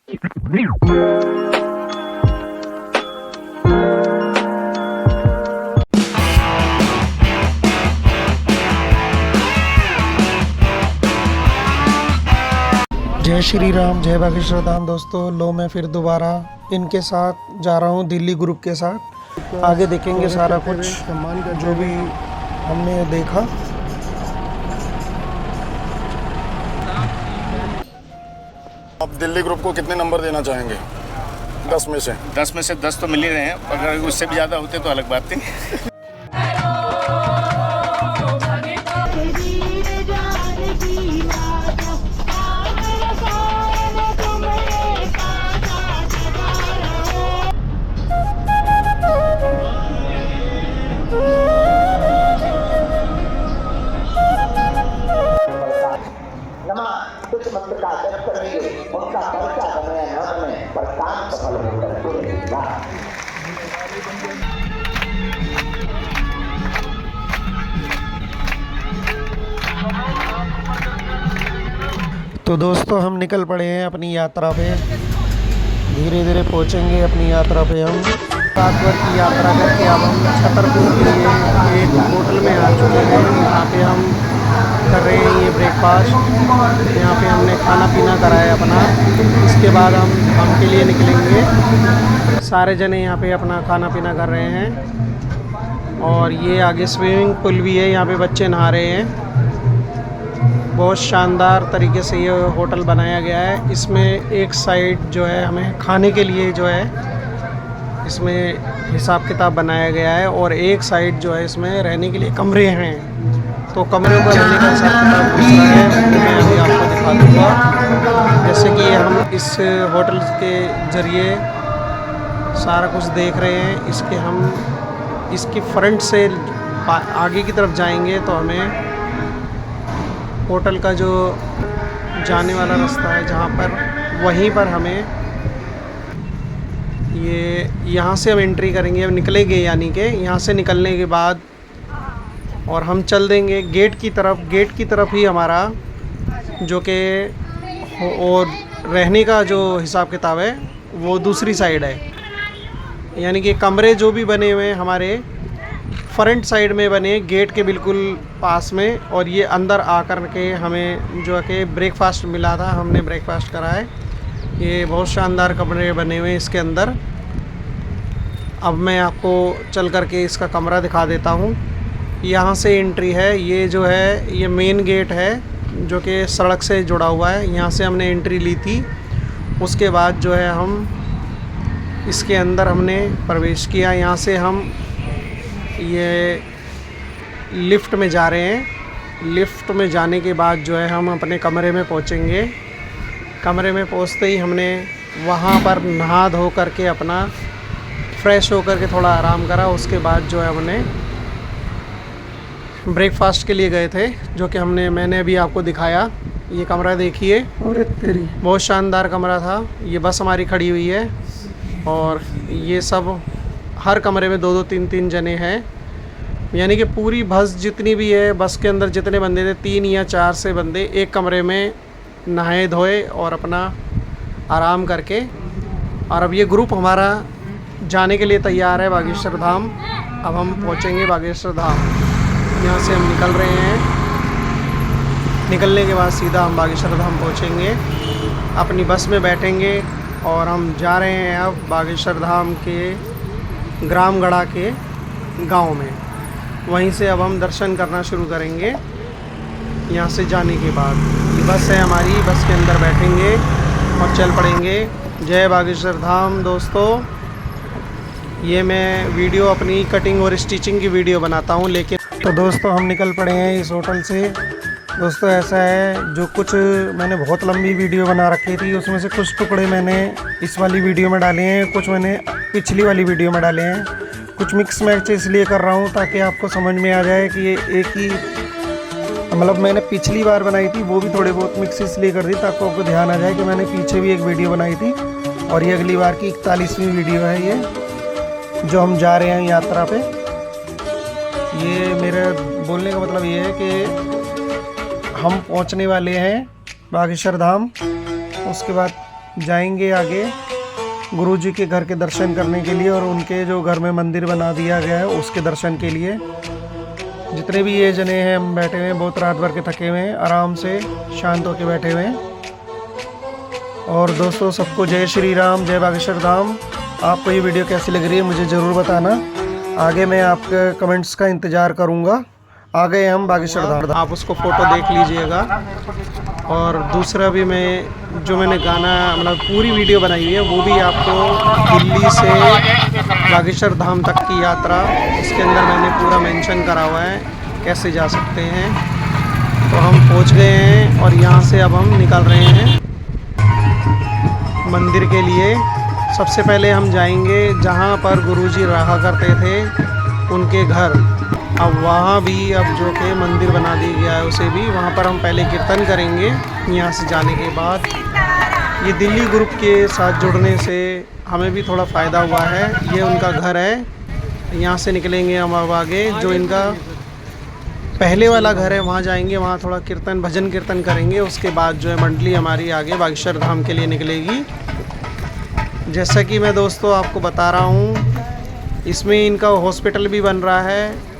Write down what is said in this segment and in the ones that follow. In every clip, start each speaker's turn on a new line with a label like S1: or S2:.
S1: जय श्री राम, जय बागेश्वर धाम। दोस्तों लो मैं फिर दोबारा इनके साथ जा रहा हूँ, दिल्ली ग्रुप के साथ। आगे देखेंगे सारा कुछ जो भी हमने देखा।
S2: आप दिल्ली ग्रुप को कितने नंबर देना चाहेंगे 10 में से?
S3: 10 में से 10 तो मिल ही रहे हैं, अगर उससे भी ज़्यादा होते तो अलग बात थी।
S4: कुछ मंत्र का जप करेंगे, उनका पर्चा बने न बने, पर काम सफल होकर तो रहेगा।
S1: तो दोस्तों हम निकल पड़े हैं अपनी यात्रा पे। धीरे धीरे पहुंचेंगे अपनी यात्रा पे। हम 7 वर्ष की यात्रा करके अब हम छतरपुर के लिए एक होटल में आ चुके हैं। यहाँ पे हम कर रहे हैं ये ब्रेकफास्ट। यहाँ पे हमने खाना पीना कराया अपना। इसके बाद हम के लिए निकलेंगे। सारे जने यहाँ पे अपना खाना पीना कर रहे हैं। और ये आगे स्विमिंग पूल भी है, यहाँ पे बच्चे नहा रहे हैं। बहुत शानदार तरीके से ये होटल बनाया गया है। इसमें एक साइड जो है हमें खाने के लिए जो है इसमें हिसाब किताब बनाया गया है, और एक साइड जो है इसमें रहने के लिए कमरे हैं। तो कमरे पर रहने का हिसाब किताब दूसरा है, मैं अभी आपको दिखा दूँगा। जैसे कि हम इस होटल के ज़रिए सारा कुछ देख रहे हैं। इसकी फ्रंट से आगे की तरफ जाएंगे तो हमें होटल का जो जाने वाला रास्ता है, जहाँ पर वहीं पर हमें यहाँ से हम एंट्री करेंगे। अब निकलेंगे, यानी कि यहाँ से निकलने के बाद और हम चल देंगे गेट की तरफ ही हमारा जो कि और रहने का जो हिसाब किताब है वो दूसरी साइड है। यानी कि कमरे जो भी बने हुए हैं हमारे फ्रंट साइड में बने, गेट के बिल्कुल पास में। और ये अंदर आकर के हमें जो कि ब्रेकफास्ट मिला था, हमने ब्रेकफास्ट करा है। ये बहुत शानदार कमरे बने हुए हैं इसके अंदर। अब मैं आपको चल कर के इसका कमरा दिखा देता हूँ। यहाँ से एंट्री है, ये जो है ये मेन गेट है जो कि सड़क से जुड़ा हुआ है। यहाँ से हमने एंट्री ली थी। उसके बाद जो है हम इसके अंदर हमने प्रवेश किया। यहाँ से हम ये लिफ्ट में जा रहे हैं। लिफ्ट में जाने के बाद जो है हम अपने कमरे में पहुँचेंगे। कमरे में पहुँचते ही हमने वहाँ पर नहा धो करके अपना फ्रेश होकर के थोड़ा आराम करा। उसके बाद जो है हमने ब्रेकफास्ट के लिए गए थे, जो कि मैंने अभी आपको दिखाया। ये कमरा देखिए, और तेरी बहुत शानदार कमरा था। ये बस हमारी खड़ी हुई है और ये सब हर कमरे में 2-2 3-3 जने हैं। यानी कि पूरी बस जितनी भी है, बस के अंदर जितने बंदे थे 3 या 4 से बंदे एक कमरे में नहाए धोए और अपना आराम करके। और अब ये ग्रुप हमारा जाने के लिए तैयार है बागेश्वर धाम। अब हम पहुँचेंगे बागेश्वर धाम। यहाँ से हम निकल रहे हैं। निकलने के बाद सीधा हम बागेश्वर धाम पहुँचेंगे, अपनी बस में बैठेंगे और हम जा रहे हैं अब बागेश्वर धाम के ग्रामगढ़ा के गांव में। वहीं से अब हम दर्शन करना शुरू करेंगे। यहाँ से जाने के बाद ये बस है हमारी, बस के अंदर बैठेंगे और चल पड़ेंगे। जय बागेश्वर धाम। दोस्तों ये मैं वीडियो अपनी कटिंग और स्टिचिंग की वीडियो बनाता हूँ, लेकिन तो दोस्तों हम निकल पड़े हैं इस होटल से। दोस्तों ऐसा है, जो कुछ मैंने बहुत लंबी वीडियो बना रखी थी, उसमें से कुछ टुकड़े मैंने इस वाली वीडियो में डाले हैं, कुछ मैंने पिछली वाली वीडियो में डाले हैं। कुछ मिक्स मैच इसलिए कर रहा हूँ ताकि आपको समझ में आ जाए कि ये एक ही, मतलब मैंने पिछली बार बनाई थी वो भी थोड़े बहुत मिक्स इसलिए कर दी ताकि आपको ध्यान आ जाए कि मैंने पीछे भी एक वीडियो बनाई थी। और ये अगली बार की 41वीं वीडियो है ये, जो हम जा रहे हैं यात्रा पे। ये मेरे बोलने का मतलब ये है कि हम पहुंचने वाले हैं बागेश्वर धाम। उसके बाद जाएंगे आगे गुरुजी के घर के दर्शन करने के लिए और उनके जो घर में मंदिर बना दिया गया है उसके दर्शन के लिए। जितने भी ये जने हैं हम बैठे हुए हैं, बहुत रात भर के थके हुए हैं, आराम से शांत होके बैठे हुए हैं। और दोस्तों सबको जय श्री राम, जय बागेश्वर धाम। आपको ये वीडियो कैसी लग रही है मुझे ज़रूर बताना। आगे मैं आपके कमेंट्स का इंतज़ार करूँगा। आ गए हम बागेश्वर धाम, आप उसको फ़ोटो देख लीजिएगा। और दूसरा भी मैंने गाना मतलब पूरी वीडियो बनाई है, वो भी आपको दिल्ली से बागेश्वर धाम तक की यात्रा, इसके अंदर मैंने पूरा मेंशन करा हुआ है कैसे जा सकते हैं। तो हम पहुंच गए हैं और यहाँ से अब हम निकल रहे हैं मंदिर के लिए। सबसे पहले हम जाएंगे जहाँ पर गुरुजी रहा करते थे उनके घर। अब वहाँ भी अब जो कि मंदिर बना दिया गया है उसे भी, वहाँ पर हम पहले कीर्तन करेंगे। यहाँ से जाने के बाद ये दिल्ली ग्रुप के साथ जुड़ने से हमें भी थोड़ा फ़ायदा हुआ है। ये उनका घर है, यहाँ से निकलेंगे हम अब आगे। जो इनका पहले वाला घर है वहाँ जाएंगे, वहाँ थोड़ा कीर्तन भजन कीर्तन करेंगे। उसके बाद जो है मंडली हमारी आगे बागेश्वर धाम के लिए निकलेगी। जैसा कि मैं दोस्तों आपको बता रहा हूँ, इसमें इनका हॉस्पिटल भी बन रहा है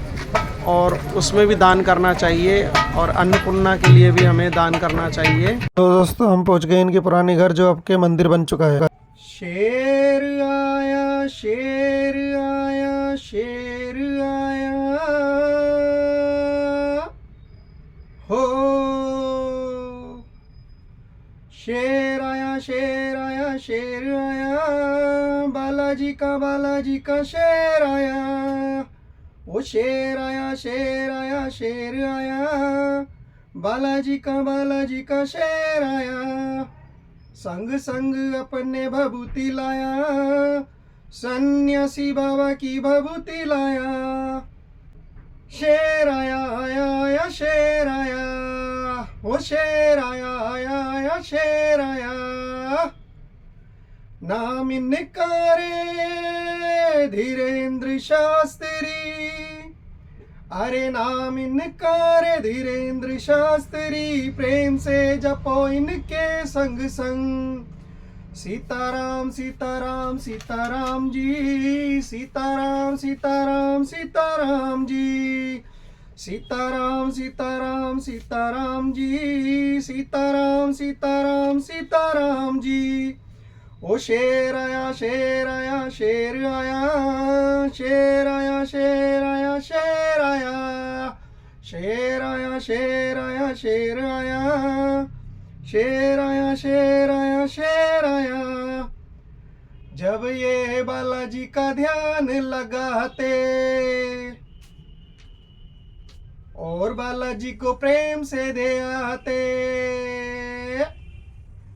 S1: और उसमें भी दान करना चाहिए और अन्नपूर्णा के लिए भी हमें दान करना चाहिए। तो दोस्तों हम पहुंच गए इनके पुराने घर जो अब के मंदिर बन चुका है। शेर आया, शेर आया, शेर आया हो, शेर आया, शेर आया, शेर आया, बालाजी का शेर आया। वो शेर आया, शेर आया, शेर आया, बालाजी का शेर आया। संग संग अपने भभूति लाया, सन्यासी बाबा की भभूति लाया। शेर आया, आया, आया, शेर आया, वो शेर आया, आया, आया, शेर आया। नाम इनका रे धीरेन्द्र शास्त्री, अरे नाम इनका रे धीरेन्द्र शास्त्री। प्रेम से जपो इनके संग संग, सीताराम सीताराम सीताराम जी, सीताराम सीताराम सीताराम जी, सीताराम सीताराम सीताराम जी, सीताराम सीताराम सीताराम जी। ओ शेर आया, शेर आया, शेर आया, शेर आया, शेर आया, शेर आया, शेर आया, शेर आया, शेर आया, शेर आया, शेर आया, शेर आया। जब ये बालाजी का ध्यान लगाते और बालाजी को प्रेम से दे आते,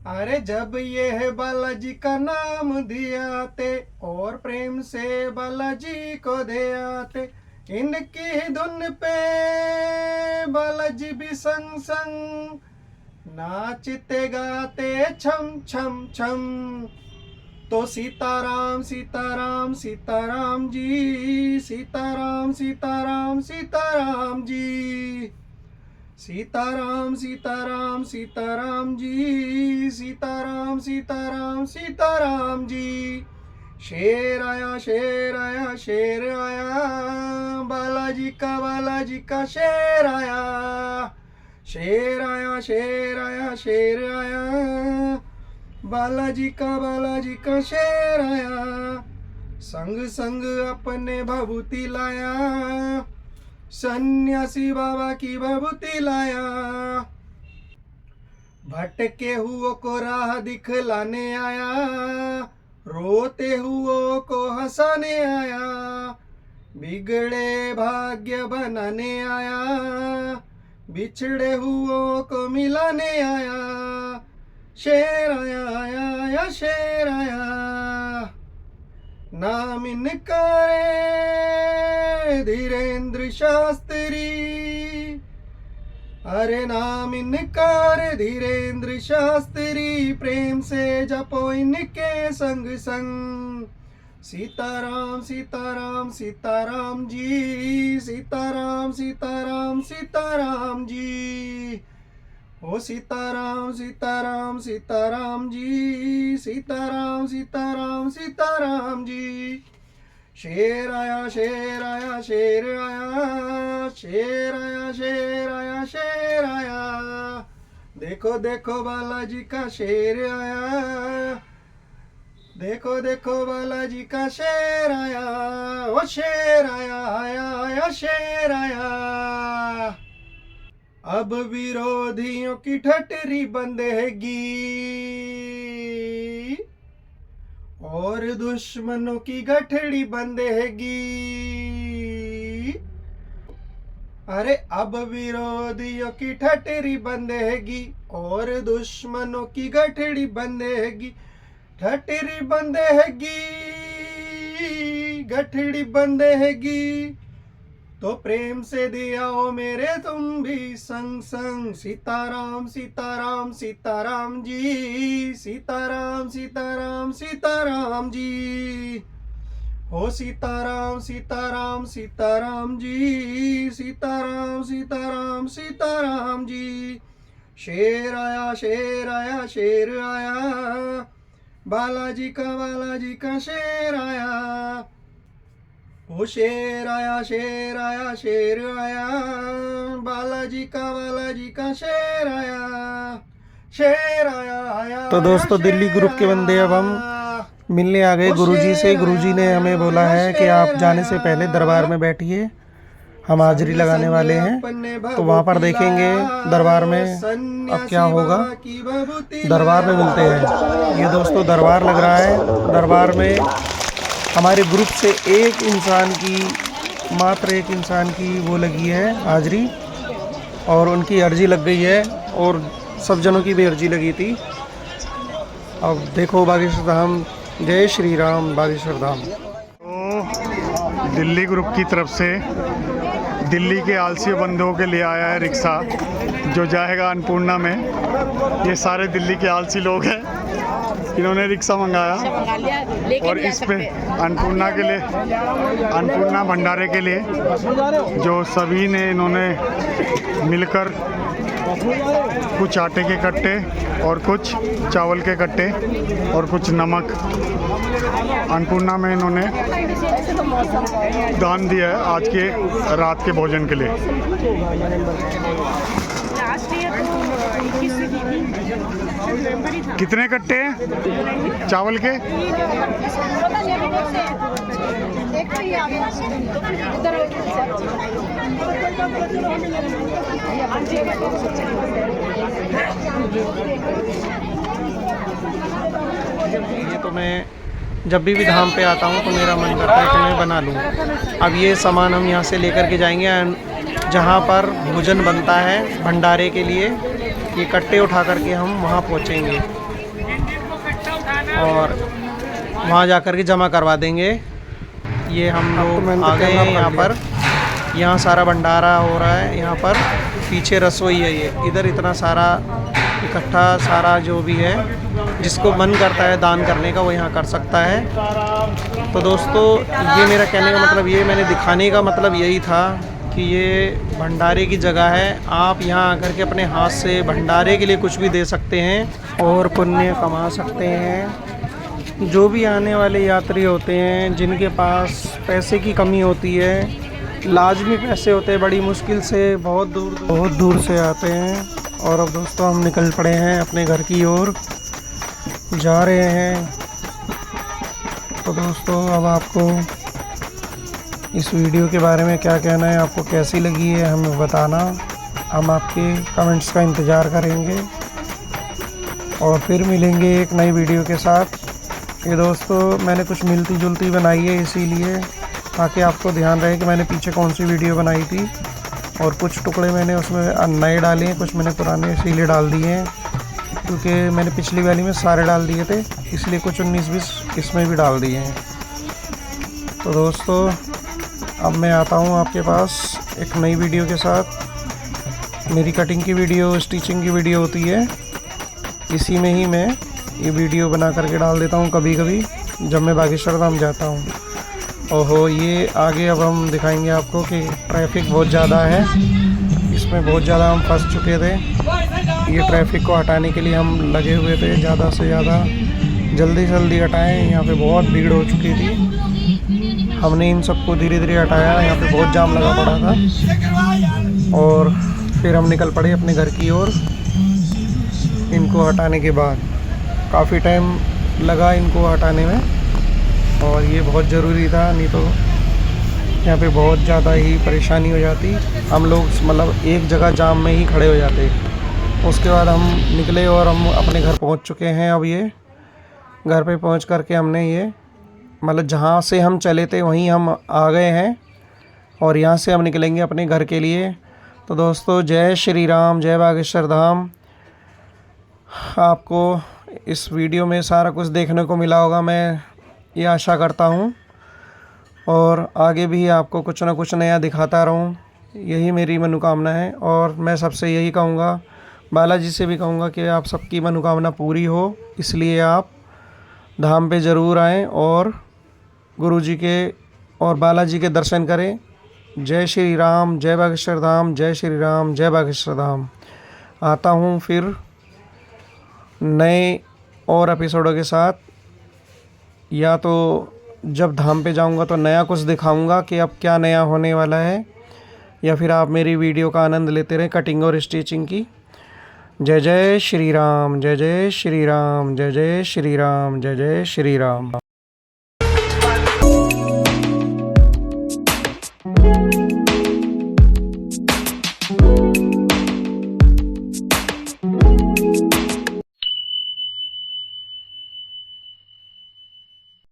S1: अरे जब ये है बालाजी का नाम दियाते और प्रेम से बालाजी को दे आते, इनकी धुन पे बालाजी भी संग संग नाचते गाते छम छम छम। तो सीताराम सीताराम सीताराम जी, सीताराम सीताराम सीताराम जी, सीताराम सीताराम सीताराम जी, सीताराम सीताराम सीताराम जी। शेर आया, शेर आया, शेर आया, बालाजी का शेर आया, शेर आया, शेर आया, शेर आया, बालाजी का शेर आया। संग संग अपने भभूति लाया, सन्यासी बाबा की भभूति लाया। भटके हुओं को राह दिखलाने आया, रोते हुओं को हंसाने आया, बिगड़े भाग्य बनाने आया, बिछड़े हुओं को मिलाने आया। शेर आया, आया, आया, शेर आया। नाम इनका रे धीरेन्द्र शास्त्री, अरे नाम इनका रे धीरेन्द्र शास्त्री। प्रेम से जपो इनके संग संग, सीताराम सीताराम सीताराम जी, सीताराम सीताराम सीताराम जी। ओ सीताराम सीताराम सीताराम जी, सीताराम सीताराम सीताराम जी। शेर आया शेर आया शेर आया, शेर आया शेर आया शेर आया। देखो देखो बालाजी का शेर आया, देखो देखो बालाजी का शेर आया। ओ शेर आया आया आया शेर आया। अब विरोधियों की ठटरी बंधेगी और दुश्मनों की गठड़ी बंधेगी। अरे अब विरोधियों की ठटरी बंधेगी और दुश्मनों की गठड़ी बंधेगी। ठटरी बंधेगी गठड़ी बंधेगी, तो प्रेम से दियाओ मेरे तुम भी संग संग। सीताराम सीताराम सीताराम जी, सीताराम सीताराम सीताराम जी। हो सीताराम सीताराम सीताराम जी, सीताराम सीताराम सीताराम जी। शेर आया शेर आया शेर आया, बालाजी का शेर आया। ओ शेर आया शेर आया शेर आया, बालाजी का शेर आया। शेर आया आया। तो दोस्तों दिल्ली ग्रुप के बंदे अब हम मिलने आ गए गुरुजी से। गुरुजी ने हमें बोला है कि आप जाने से पहले दरबार में बैठिए, हम हाजिरी लगाने वाले हैं। तो वहाँ पर देखेंगे दरबार में अब क्या होगा। दरबार में मिलते हैं। ये दोस्तों दरबार लग रहा है। दरबार में हमारे ग्रुप से एक इंसान की, मात्र एक इंसान की वो लगी है हाजिरी, और उनकी अर्जी लग गई है और सब जनों की भी अर्जी लगी थी। अब देखो बागेश्वर धाम, जय श्री राम बागेश्वर धाम।
S5: तो दिल्ली ग्रुप की तरफ से दिल्ली के आलसी बंदों के लिए आया है रिक्शा जो जाएगा अन्नपूर्णा में। ये सारे दिल्ली के आलसी लोग हैं, इन्होंने रिक्शा मंगाया और इस पे अन्नपूर्णा के लिए, अन्नपूर्णा भंडारे के लिए जो सभी ने इन्होंने मिलकर कुछ आटे के कट्टे और कुछ चावल के कट्टे और कुछ नमक अन्नपूर्णा में इन्होंने दान दिया है आज के रात के भोजन के लिए। कितने कट्टे हैं चावल के?
S1: ये तो मैं जब भी धाम पे आता हूँ तो मेरा मन करता है कि मैं बना लूँ। अब ये सामान हम यहाँ से लेकर के जाएंगे जहाँ पर भोजन बनता है भंडारे के लिए। ये कट्टे उठा करके हम वहाँ पहुँचेंगे और वहाँ जा कर के जमा करवा देंगे। ये हम लोग आ गए हैं यहाँ पर। यहाँ सारा भंडारा हो रहा है। यहाँ पर पीछे रसोई है। ये इधर इतना सारा इकट्ठा, सारा जो भी है जिसको मन करता है दान करने का वो यहाँ कर सकता है। तो दोस्तों ये मेरा कहने का मतलब, ये मैंने दिखाने का मतलब यही था कि ये भंडारे की जगह है। आप यहाँ आकर के अपने हाथ से भंडारे के लिए कुछ भी दे सकते हैं और पुण्य कमा सकते हैं। जो भी आने वाले यात्री होते हैं जिनके पास पैसे की कमी होती है, लाजमी पैसे होते हैं, बड़ी मुश्किल से बहुत दूर से आते हैं। और अब दोस्तों हम निकल पड़े हैं अपने घर की ओर, जा रहे हैं। तो दोस्तों अब आपको इस वीडियो के बारे में क्या कहना है, आपको कैसी लगी है हमें बताना। हम आपके कमेंट्स का इंतज़ार करेंगे और फिर मिलेंगे एक नई वीडियो के साथ। ये दोस्तों मैंने कुछ मिलती जुलती बनाई है इसीलिए, ताकि आपको ध्यान रहे कि मैंने पीछे कौन सी वीडियो बनाई थी। और कुछ टुकड़े मैंने उसमें नए डाले हैं, कुछ मैंने पुराने इसीलिए डाल दिए हैं क्योंकि मैंने पिछली वाली में सारे डाल दिए थे, इसलिए कुछ 19-20 इसमें भी डाल दिए हैं। तो दोस्तों अब मैं आता हूँ आपके पास एक नई वीडियो के साथ। मेरी कटिंग की वीडियो, स्टिचिंग की वीडियो होती है, इसी में ही मैं ये वीडियो बना करके डाल देता हूँ कभी कभी जब मैं बागेश्वर धाम जाता हूँ। ओहो ये आगे अब हम दिखाएंगे आपको कि ट्रैफिक बहुत ज़्यादा है, इसमें बहुत ज़्यादा हम फंस चुके थे। ये ट्रैफिक को हटाने के लिए हम लगे हुए थे, ज़्यादा से ज़्यादा जल्दी से जल्दी हटाएं। यहाँ पे बहुत भीड़ हो चुकी थी, हमने इन सबको धीरे धीरे हटाया। यहाँ पे बहुत जाम लगा पड़ा था और फिर हम निकल पड़े अपने घर की ओर। इनको हटाने के बाद काफ़ी टाइम लगा इनको हटाने में और ये बहुत ज़रूरी था, नहीं तो यहाँ पे बहुत ज़्यादा ही परेशानी हो जाती। हम लोग मतलब एक जगह जाम में ही खड़े हो जाते। उसके बाद हम निकले और हम अपने घर पहुँच चुके हैं। अब ये घर पे पहुँच करके हमने ये मतलब जहाँ से हम चले थे वहीं हम आ गए हैं और यहाँ से हम निकलेंगे अपने घर के लिए। तो दोस्तों, जय श्री राम, जय बागेश्वर धाम। आपको इस वीडियो में सारा कुछ देखने को मिला होगा, मैं ये आशा करता हूँ, और आगे भी आपको कुछ ना कुछ नया दिखाता रहूँ, यही मेरी मनोकामना है। और मैं सबसे यही कहूँगा, बालाजी से भी कहूँगा कि आप सबकी मनोकामना पूरी हो, इसलिए आप धाम पे ज़रूर आएँ और गुरुजी के और बालाजी के दर्शन करें। जय श्री राम, जय बागेश्वर धाम, जय श्री राम, जय बागेश्वर धाम। आता हूँ फिर नए और एपिसोडों के साथ, या तो जब धाम पे जाऊंगा तो नया कुछ दिखाऊंगा कि अब क्या नया होने वाला है, या फिर आप मेरी वीडियो का आनंद लेते रहें कटिंग और स्टिचिंग की। जय जय श्री राम, जय जय श्री राम, जय जय श्री राम, जय जय श्री राम।